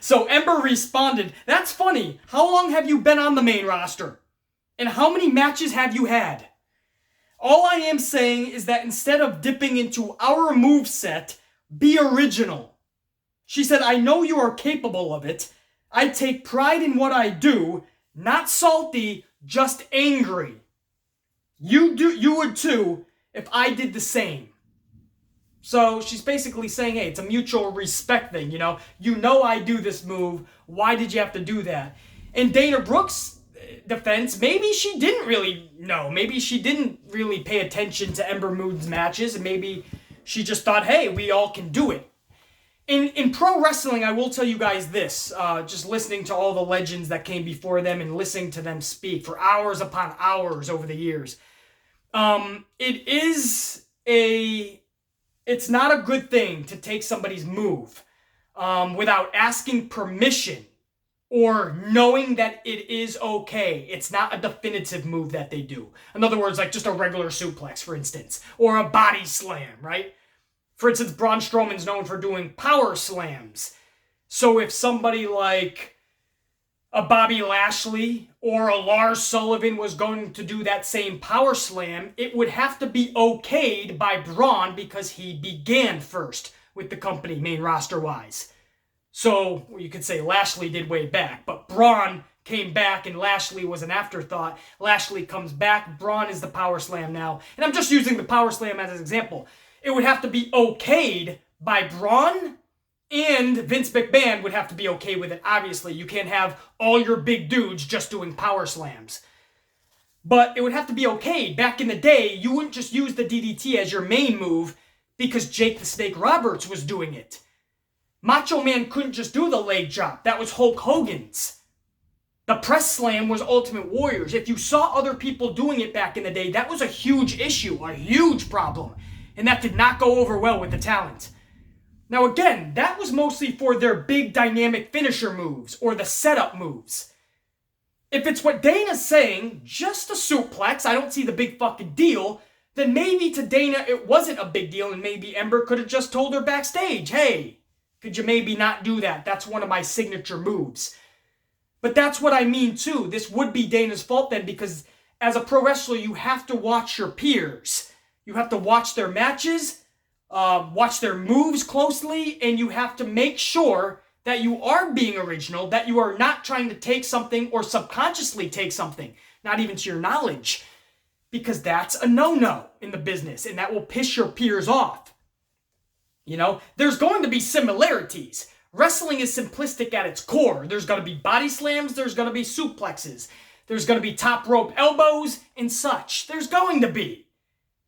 So Ember responded, "That's funny. How long have you been on the main roster? And how many matches have you had? All I am saying is that instead of dipping into our moveset, be original." She said, "I know you are capable of it. I take pride in what I do. Not salty, just angry. You would too if I did the same." So she's basically saying, hey, it's a mutual respect thing, You know I do this move. Why did you have to do that? In Dana Brooke's defense, maybe she didn't really know. Maybe she didn't really pay attention to Ember Moon's matches, and maybe she just thought, hey, we all can do it. In pro wrestling, I will tell you guys this, just listening to all the legends that came before them and listening to them speak for hours upon hours over the years. It's not a good thing to take somebody's move without asking permission or knowing that it is okay. It's not a definitive move that they do. In other words, like just a regular suplex, for instance, or a body slam, right? For instance, Braun Strowman's known for doing power slams. So if somebody like a Bobby Lashley or a Lars Sullivan was going to do that same power slam, it would have to be okayed by Braun because he began first with the company, main roster-wise. So you could say Lashley did way back, but Braun came back and Lashley was an afterthought. Lashley comes back, Braun is the power slam now. And I'm just using the power slam as an example. It would have to be okayed by Braun, and Vince McMahon would have to be okay with it, obviously. You can't have all your big dudes just doing power slams. But it would have to be okay. Back in the day, you wouldn't just use the DDT as your main move because Jake the Snake Roberts was doing it. Macho Man couldn't just do the leg drop. That was Hulk Hogan's. The press slam was Ultimate Warrior's. If you saw other people doing it back in the day, that was a huge issue, a huge problem. And that did not go over well with the talent. Now again, that was mostly for their big dynamic finisher moves or the setup moves. If it's what Dana's saying, just a suplex, I don't see the big fucking deal, then maybe to Dana it wasn't a big deal and maybe Ember could have just told her backstage, hey, could you maybe not do that? That's one of my signature moves. But that's what I mean too. This would be Dana's fault then because as a pro wrestler, you have to watch your peers. You have to watch their matches, watch their moves closely, and you have to make sure that you are being original, that you are not trying to take something or subconsciously take something, not even to your knowledge, because that's a no-no in the business, and that will piss your peers off. You know, there's going to be similarities. Wrestling is simplistic at its core. There's going to be body slams, there's going to be suplexes, there's going to be top rope elbows and such. There's going to be.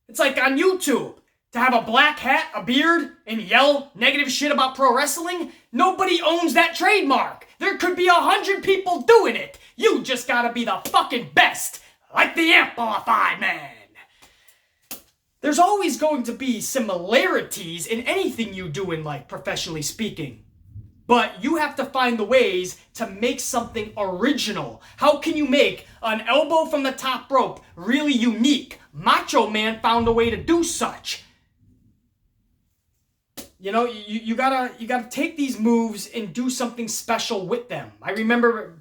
It's like on YouTube. To have a black hat, a beard, and yell negative shit about pro wrestling, nobody owns that trademark. There could be 100 people doing it. You just gotta be the fucking best, like the Amplified Man. There's always going to be similarities in anything you do in life, professionally speaking. But you have to find the ways to make something original. How can you make an elbow from the top rope really unique? Macho Man found a way to do such. You know, you gotta take these moves and do something special with them. I remember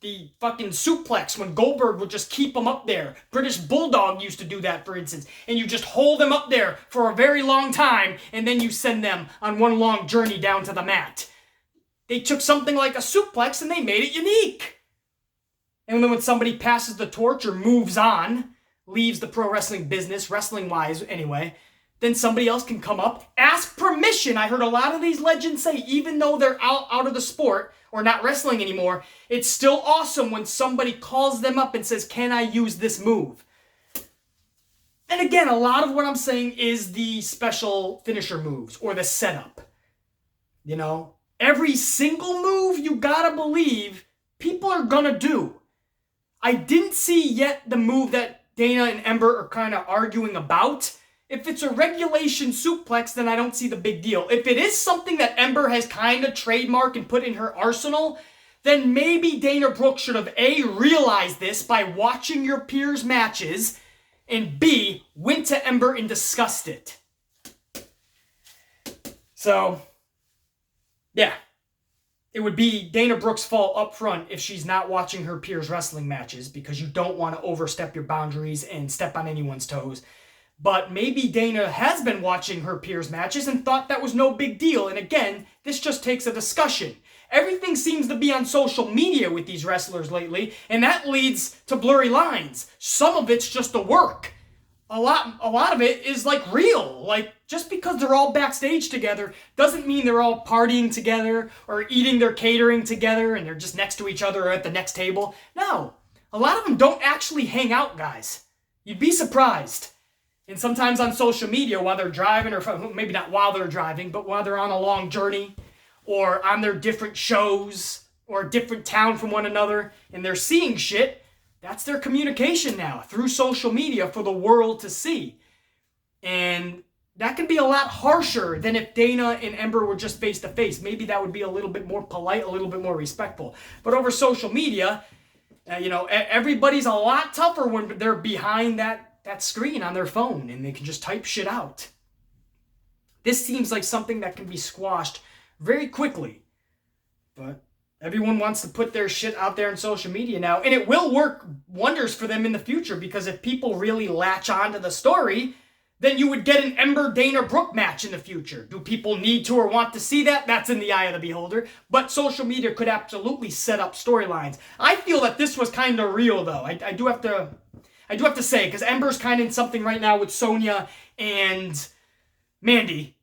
the fucking suplex when Goldberg would just keep them up there. British Bulldog used to do that, for instance. And you just hold them up there for a very long time, and then you send them on one long journey down to the mat. They took something like a suplex and they made it unique. And then when somebody passes the torch or moves on, leaves the pro wrestling business, wrestling-wise anyway, then somebody else can come up, ask permission. I heard a lot of these legends say, even though they're out of the sport or not wrestling anymore, it's still awesome when somebody calls them up and says, can I use this move? And again, a lot of what I'm saying is the special finisher moves or the setup. You know, every single move you gotta believe people are gonna do. I didn't see yet the move that Dana and Ember are kind of arguing about. If it's a regulation suplex, then I don't see the big deal. If it is something that Ember has kind of trademarked and put in her arsenal, then maybe Dana Brooke should have A, realized this by watching your peers' matches, and B, went to Ember and discussed it. So, yeah. It would be Dana Brooke's fault up front if she's not watching her peers' wrestling matches because you don't want to overstep your boundaries and step on anyone's toes. But maybe Dana has been watching her peers' matches and thought that was no big deal. And again, this just takes a discussion. Everything seems to be on social media with these wrestlers lately, and that leads to blurry lines. Some of it's just a work. A lot of it is like real. Like, just because they're all backstage together doesn't mean they're all partying together or eating their catering together and they're just next to each other or at the next table. No, a lot of them don't actually hang out, guys. You'd be surprised. And sometimes on social media while they're driving, or maybe not while they're driving, but while they're on a long journey or on their different shows or a different town from one another and they're seeing shit, that's their communication now through social media for the world to see. And that can be a lot harsher than if Dana and Ember were just face to face. Maybe that would be a little bit more polite, a little bit more respectful. But over social media, everybody's a lot tougher when they're behind that screen on their phone and they can just type shit out. This seems like something that can be squashed very quickly. But everyone wants to put their shit out there on social media now, and it will work wonders for them in the future because if people really latch onto the story, then you would get an Ember Dana Brooke match in the future. Do people need to or want to see that? That's in the eye of the beholder. But social media could absolutely set up storylines. I feel that this was kind of real, though. I do have to say, because Ember's kind of in something right now with Sonya and Mandy.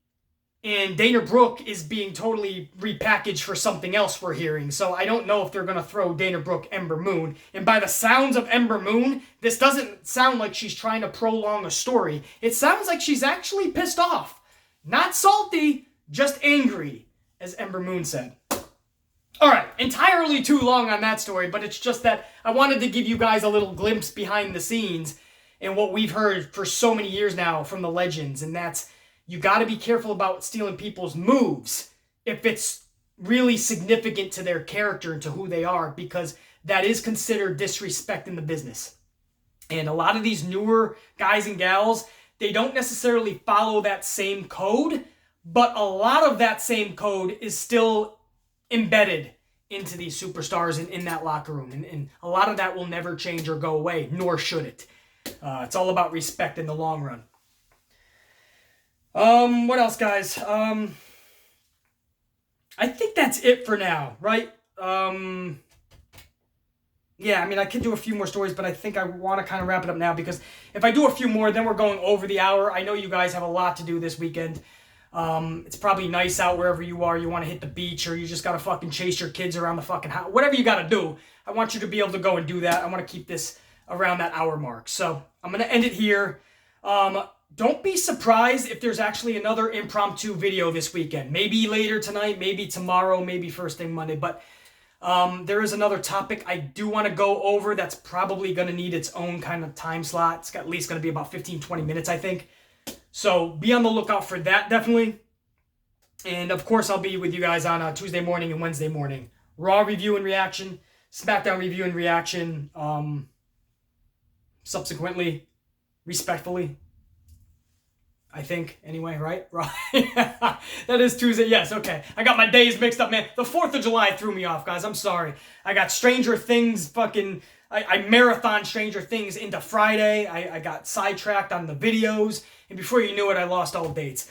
And Dana Brooke is being totally repackaged for something else we're hearing. So I don't know if they're going to throw Dana Brooke Ember Moon. And by the sounds of Ember Moon, this doesn't sound like she's trying to prolong a story. It sounds like she's actually pissed off. Not salty, just angry, as Ember Moon said. Alright, entirely too long on that story, but it's just that I wanted to give you guys a little glimpse behind the scenes and what we've heard for so many years now from the legends, and that's you got to be careful about stealing people's moves if it's really significant to their character and to who they are, because that is considered disrespect in the business. And a lot of these newer guys and gals, they don't necessarily follow that same code, but a lot of that same code is still embedded into these superstars and in that locker room. And a lot of that will never change or go away, nor should it. It's all about respect in the long run. What else, guys? I think that's it for now, right? Yeah, I mean, I could do a few more stories, but I think I want to kind of wrap it up now because if I do a few more, then we're going over the hour. I know you guys have a lot to do this weekend. It's probably nice out wherever you are. You want to hit the beach, or you just got to fucking chase your kids around the fucking house. Whatever you got to do, I want you to be able to go and do that. I want to keep this around that hour mark. So I'm going to end it here. Don't be surprised if there's actually another impromptu video this weekend. Maybe later tonight, maybe tomorrow, maybe first thing Monday. But there is another topic I do want to go over that's probably going to need its own kind of time slot. It's at least going to be about 15, 20 minutes, I think. So be on the lookout for that, definitely. And of course, I'll be with you guys on Tuesday morning and Wednesday morning. Raw review and reaction, SmackDown review and reaction, subsequently, respectfully. I think, anyway, right? That is Tuesday. Yes, okay. I got my days mixed up, man. The 4th of July threw me off, guys. I'm sorry. I got Stranger Things fucking... I marathon Stranger Things into Friday. I got sidetracked on the videos. And before you knew it, I lost all dates.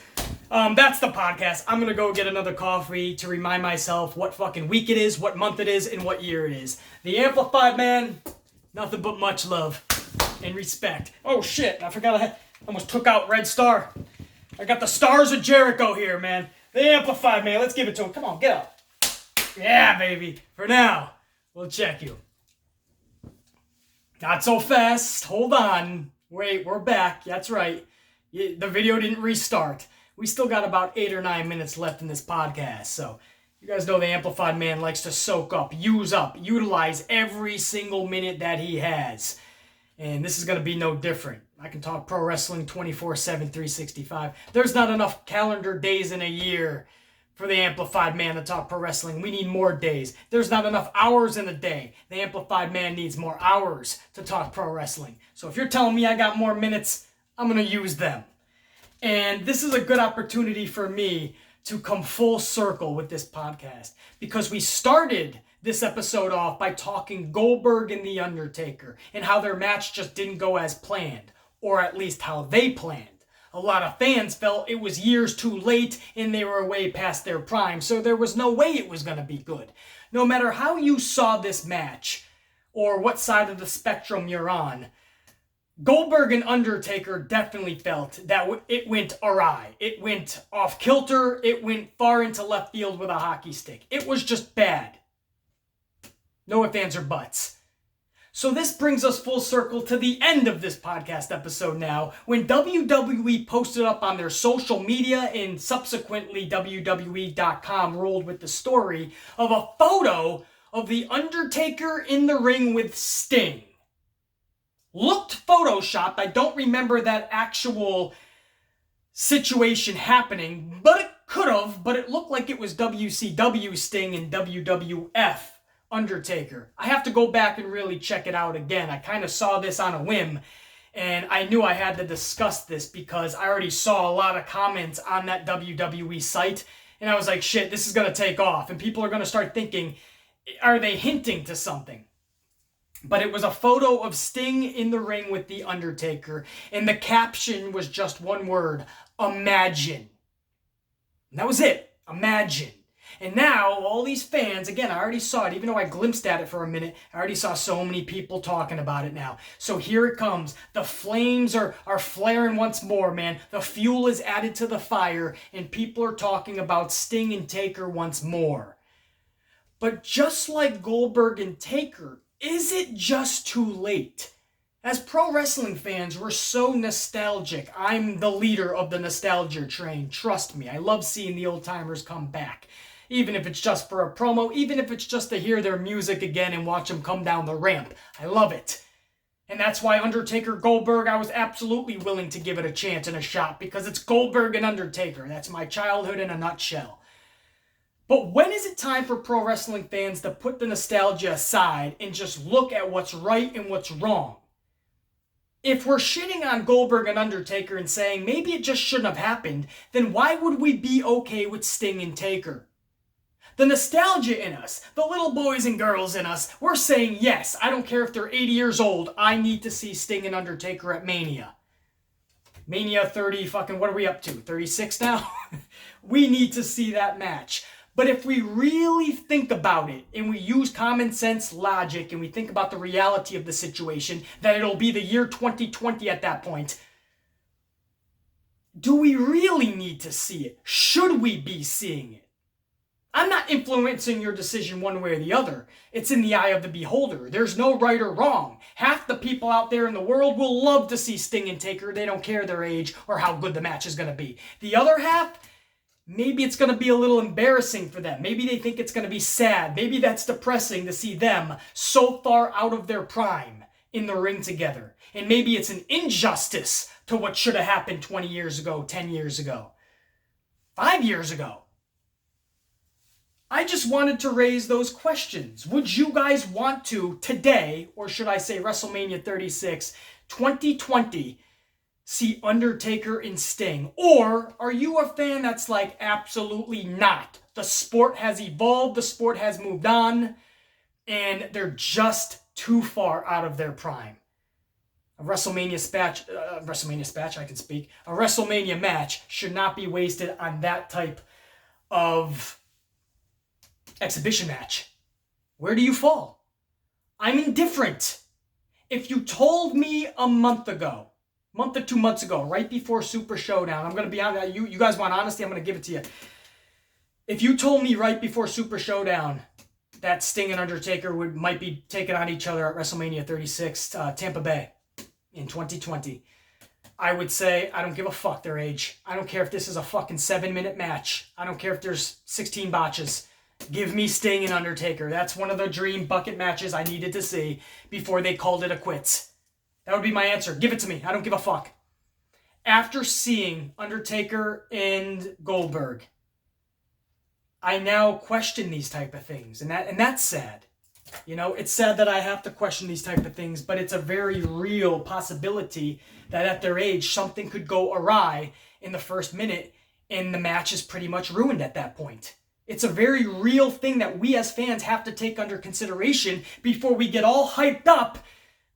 That's the podcast. I'm going to go get another coffee to remind myself what fucking week it is, what month it is, and what year it is. The Amplified Man, nothing but much love and respect. Oh, shit. I forgot I almost took out Red Star. I got the Stars of Jericho here, man. The Amplified Man. Let's give it to him. Come on, get up. Yeah, baby. For now, we'll check you. Not so fast. Hold on. Wait, we're back. That's right. The video didn't restart. We still got about 8 or 9 minutes left in this podcast. So you guys know the Amplified Man likes to soak up, use up, utilize every single minute that he has. And this is going to be no different. I can talk pro wrestling 24/7, 365. There's not enough calendar days in a year for the Amplified Man to talk pro wrestling. We need more days. There's not enough hours in the day. The Amplified Man needs more hours to talk pro wrestling. So if you're telling me I got more minutes, I'm going to use them. And this is a good opportunity for me to come full circle with this podcast, because we started this episode off by talking Goldberg and The Undertaker and how their match just didn't go as planned, or at least how they planned. A lot of fans felt it was years too late and they were way past their prime, so there was no way it was going to be good. No matter how you saw this match or what side of the spectrum you're on, Goldberg and Undertaker definitely felt that it went awry. It went off kilter. It went far into left field with a hockey stick. It was just bad. No ifs, ands, or buts. So this brings us full circle to the end of this podcast episode now, when WWE posted up on their social media and subsequently WWE.com rolled with the story of a photo of The Undertaker in the ring with Sting. Looked photoshopped. I don't remember that actual situation happening, but it could have, but it looked like it was WCW Sting and WWF Undertaker. I have to go back and really check it out again. I kind of saw this on a whim, and I knew I had to discuss this because I already saw a lot of comments on that WWE site, and I was like, shit, this is going to take off, and people are going to start thinking, are they hinting to something? But it was a photo of Sting in the ring with The Undertaker, and the caption was just one word: imagine. And that was it. Imagine. And now, all these fans, again, I already saw it, even though I glimpsed at it for a minute, I already saw so many people talking about it now. So here it comes. The flames are flaring once more, man. The fuel is added to the fire, and people are talking about Sting and Taker once more. But just like Goldberg and Taker, is it just too late? As pro wrestling fans, we're so nostalgic. I'm the leader of the nostalgia train. Trust me, I love seeing the old timers come back. Even if it's just for a promo, even if it's just to hear their music again and watch them come down the ramp. I love it. And that's why Undertaker Goldberg, I was absolutely willing to give it a chance and a shot, because it's Goldberg and Undertaker. That's my childhood in a nutshell. But when is it time for pro wrestling fans to put the nostalgia aside and just look at what's right and what's wrong? If we're shitting on Goldberg and Undertaker and saying maybe it just shouldn't have happened, then why would we be okay with Sting and Taker? The nostalgia in us, the little boys and girls in us, we're saying yes, I don't care if they're 80 years old, I need to see Sting and Undertaker at Mania. Mania 30, fucking, what are we up to? 36 now? We need to see that match. But if we really think about it, and we use common sense logic, and we think about the reality of the situation, that it'll be the year 2020 at that point, do we really need to see it? Should we be seeing it? I'm not influencing your decision one way or the other. It's in the eye of the beholder. There's no right or wrong. Half the people out there in the world will love to see Sting and Taker. They don't care their age or how good the match is going to be. The other half, maybe it's going to be a little embarrassing for them. Maybe they think it's going to be sad. Maybe that's depressing to see them so far out of their prime in the ring together. And maybe it's an injustice to what should have happened 20 years ago, 10 years ago, 5 years ago. I just wanted to raise those questions. Would you guys want to today, or should I say WrestleMania 36, 2020, see Undertaker and Sting? Or are you a fan that's like, absolutely not? The sport has evolved, the sport has moved on, and they're just too far out of their prime. A WrestleMania match should not be wasted on that type of exhibition match. Where do you fall? I'm indifferent. If you told me a month or 2 months ago, right before Super Showdown, I'm going to be honest, you guys want honesty, I'm going to give it to you. If you told me right before Super Showdown that Sting and Undertaker might be taking on each other at WrestleMania 36, Tampa Bay in 2020, I would say, I don't give a fuck their age. I don't care if this is a fucking 7-minute match. I don't care if there's 16 botches. Give me Sting and Undertaker. That's one of the dream bucket matches I needed to see before they called it a quits. That would be my answer. Give it to me. I don't give a fuck. After seeing Undertaker and Goldberg, I now question these type of things. And that's sad. You know, it's sad that I have to question these type of things, but it's a very real possibility that at their age, something could go awry in the first minute and the match is pretty much ruined at that point. It's a very real thing that we as fans have to take under consideration before we get all hyped up.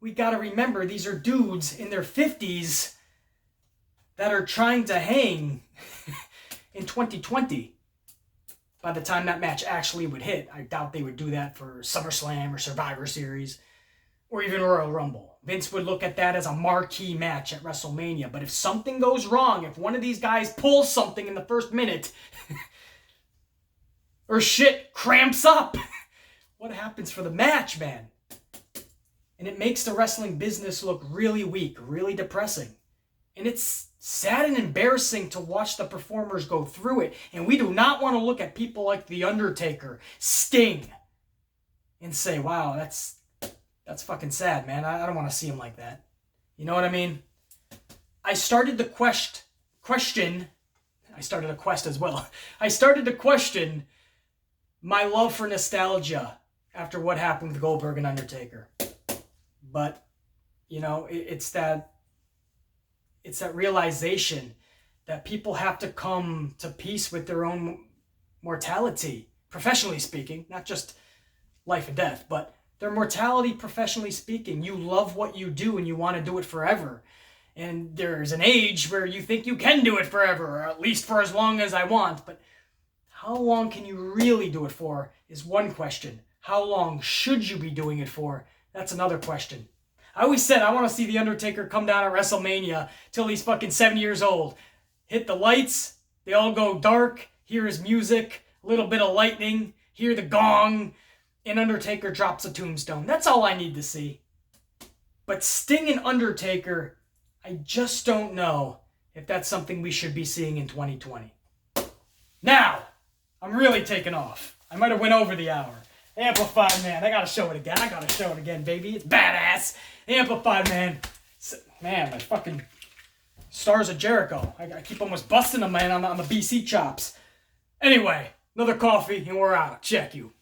We got to remember these are dudes in their 50s that are trying to hang in 2020. By the time that match actually would hit, I doubt they would do that for SummerSlam or Survivor Series or even Royal Rumble. Vince would look at that as a marquee match at WrestleMania. But if something goes wrong, if one of these guys pulls something in the first minute or shit cramps up, what happens for the match, man? And it makes the wrestling business look really weak, really depressing. And it's sad and embarrassing to watch the performers go through it. And we do not want to look at people like The Undertaker, Sting, and say, wow, that's fucking sad, man. I don't want to see him like that. You know what I mean? I started to question my love for nostalgia after what happened with Goldberg and Undertaker. But, you know, it's that realization that people have to come to peace with their own mortality, professionally speaking, not just life and death, but their mortality, professionally speaking. You love what you do and you want to do it forever. And there's an age where you think you can do it forever, or at least for as long as I want. But how long can you really do it for is one question. How long should you be doing it for? That's another question. I always said I want to see The Undertaker come down at WrestleMania till he's fucking 70 years old. Hit the lights, they all go dark, hear his music, a little bit of lightning, hear the gong, and Undertaker drops a tombstone. That's all I need to see. But Sting and Undertaker, I just don't know if that's something we should be seeing in 2020. Now, I'm really taking off. I might have went over the hour. Amplified Man, I gotta show it again, baby. It's badass. Amplified Man. Man, my fucking Stars of Jericho. I keep almost busting them, man, on the BC chops. Anyway, another coffee and we're out. Check you.